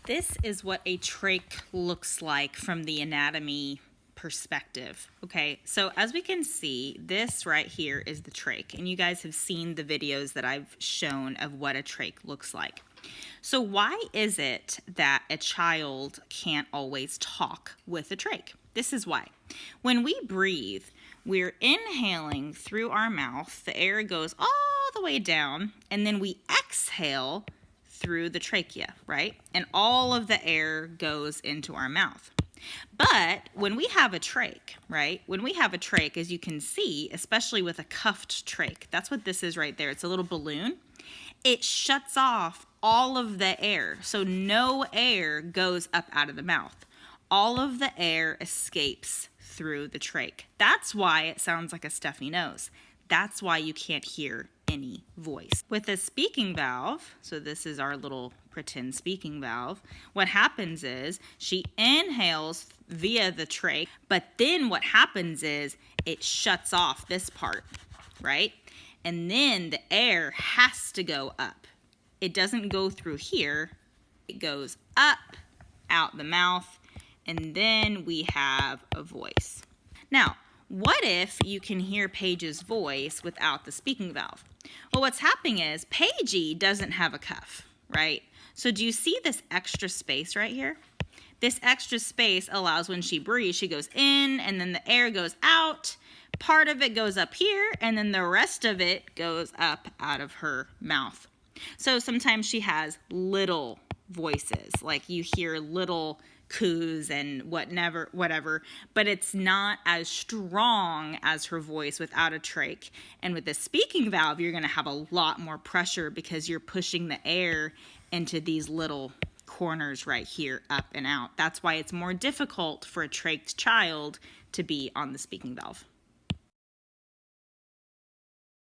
This is what a trach looks like from the anatomy perspective. Okay, so as we can see, this right here is the trach, and you guys have seen the videos that I've shown of what a trach looks like. So why is it that a child can't always talk with a trach? This is why. When we breathe, we're inhaling through our mouth, the air goes all the way down, and then we exhale through the trachea, right? And all of the air goes into our mouth. But when we have a trach, right? When we have a trach, as you can see, especially with a cuffed trach, that's what this is right there. It's a little balloon. It shuts off all of the air. So no air goes up out of the mouth. All of the air escapes through the trach. That's why it sounds like a stuffy nose. That's why you can't hear any voice. With a speaking valve, so this is our little pretend speaking valve, what happens is she inhales via the trach, but then what happens is it shuts off this part, right? And then the air has to go up. It doesn't go through here. It goes up, out the mouth, and then we have a voice. Now, what if you can hear Paige's voice without the speaking valve? Well, what's happening is Paigey doesn't have a cuff, right? So do you see this extra space right here? This extra space allows when she breathes, she goes in and then the air goes out. Part of it goes up here and then the rest of it goes up out of her mouth. So sometimes she has little voices, like you hear little coos and whatever, but it's not as strong as her voice without a trach. And with the speaking valve, you're going to have a lot more pressure because you're pushing the air into these little corners right here, up and out. That's why it's more difficult for a trached child to be on the speaking valve.